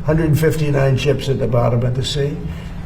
159 ships at the bottom of the sea.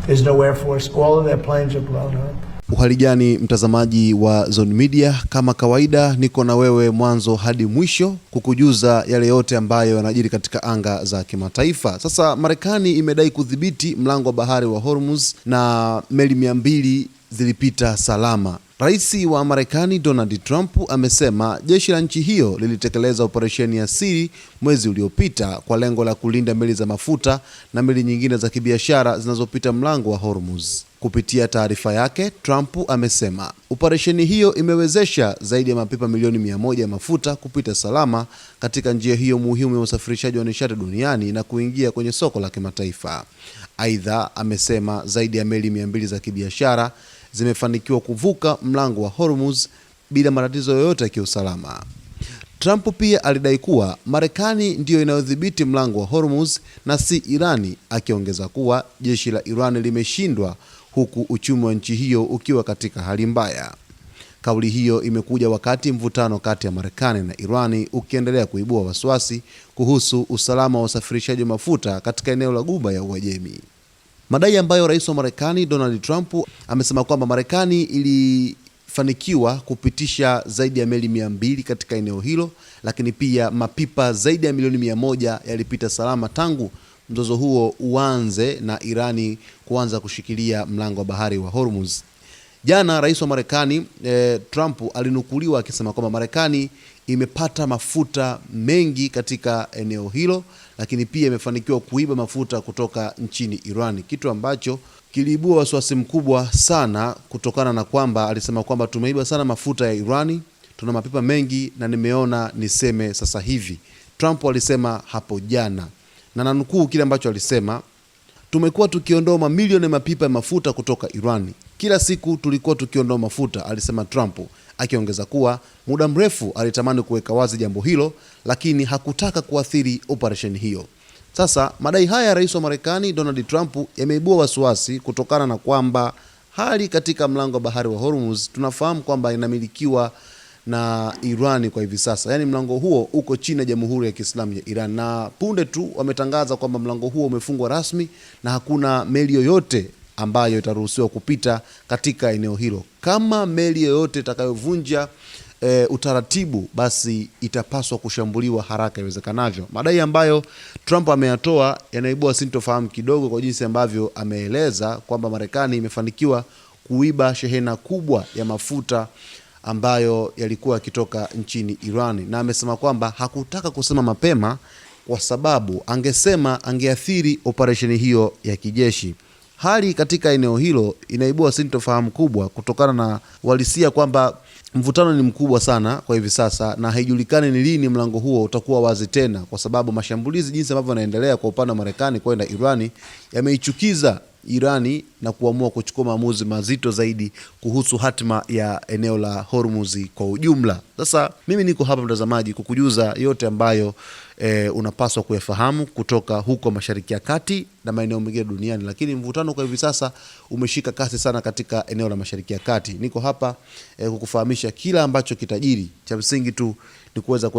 There's no air force. All of their planes are blown up. Uhali gani mtazamaji wa Zone Media, kama kawaida niko na wewe mwanzo hadi mwisho kukujuza yale yote ambayo yanajiri katika anga za kimataifa. Sasa Marekani imedai kudhibiti mlango wa bahari wa Hormuz na meli 200 zilipita salama. Rais wa Marekani Donald Trump amesema jeshi la nchi hiyo lilitekeleza operesheni ya siri mwezi uliopita kwa lengo la kulinda meli za mafuta na meli nyingine za kibiashara zinazopita mlango wa Hormuz. Kupitia taarifa yake, Trump amesema operesheni hiyo imewezesha zaidi ya mapipa milioni 100 ya mafuta kupita salama katika njia hiyo muhimu ya usafirishaji wa nishati duniani na kuingia kwenye soko la kimataifa. Aidha, amesema zaidi ya meli 200 za kibiashara zimefanikiwa kuvuka mlango wa Hormuz bila matatizo yoyote ya kiusalama. Trump pia alidai kuwa Marekani ndiyo inayodhibiti mlango wa Hormuz na si Irani, akiongeza kuwa jeshi la Irani limeshindwa huku uchumi wa nchi hiyo ukiwa katika hali mbaya. Kauli hiyo imekuja wakati mvutano kati ya Marekani na Irani ukiendelea kuibua wasiwasi kuhusu usalama wa usafirishaji mafuta katika eneo la Ghuba ya Uajemi. Madai ambayo rais wa Marekani Donald Trump amesema kwamba Marekani ilifanikiwa kupitisha zaidi ya meli 200 katika eneo hilo, lakini pia mapipa zaidi ya milioni 100 yalipita salama tangu mzozo huo uanze na Irani kuanza kushikilia mlango wa bahari wa Hormuz. Jana rais wa Marekani Trump alinukuliwa akisema kwamba Marekani imepata mafuta mengi katika eneo hilo, lakini pia imefanikiwa kuiba mafuta kutoka nchini Irani, kitu ambacho kiliibua wasiwasi mkubwa sana kutokana na kwamba alisema kwamba tumeiba sana mafuta ya Irani, tuna mapipa mengi na nimeona niseme sasa hivi. Trump alisema hapo jana, na nanukuu kile ambacho alisema: tumekuwa tukiondoa mamilioni ya mapipa ya mafuta kutoka Irani. Kila siku tulikuwa tukiondoa mafuta, alisema Trump, akiongeza kuwa muda mrefu alitamani kuweka wazi jambo hilo, lakini hakutaka kuathiri operesheni hiyo. Sasa madai haya ya rais wa Marekani Donald Trump yameibua wasiwasi kutokana na kwamba hali katika mlango wa bahari wa Hormuz tunafahamu kwamba inamilikiwa na Irani kwa hivi sasa. Yaani mlango huo uko chini ya Jamhuri ya Kiislamu ya Iran, na punde tu wametangaza kwamba mlango huo umefungwa rasmi na hakuna meli yoyote ambayo itaruhusiwa kupita katika eneo hilo. Kama meli yoyote itakayovunja utaratibu, basi itapaswa kushambuliwa haraka iwezekanavyo. Madai ambayo Trump ameyatoa yanaibua sintofahamu kidogo kwa jinsi ambavyo ameeleza kwamba Marekani imefanikiwa kuiba shehena kubwa ya mafuta ambayo yalikuwa yakitoka nchini Irani, na amesema kwamba hakutaka kusema mapema kwa sababu angesema angeathiri operesheni hiyo ya kijeshi. Hali katika eneo hilo inaibua sintofahamu kubwa kutokana na uhalisia kwamba mvutano ni mkubwa sana kwa hivi sasa, na haijulikani ni lini mlango huo utakuwa wazi tena, kwa sababu mashambulizi jinsi ambavyo yanaendelea kwa upande wa Marekani kwenda Irani yameichukiza Irani na kuamua kuchukua maamuzi mazito zaidi kuhusu hatima ya eneo la Hormuz kwa ujumla. Sasa mimi niko hapa mtazamaji kukujuza yote ambayo unapaswa kuyafahamu kutoka huko Mashariki ya Kati na maeneo mengine duniani, lakini mvutano kwa hivi sasa umeshika kasi sana katika eneo la Mashariki ya Kati. Niko hapa kukufahamisha kila ambacho kitajiri. Cha msingi tu ni kuweza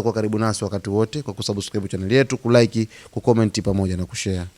kuwa karibu nasi wakati wote kwa kusubscribe channel yetu, kulike, kucomment pamoja na kushare.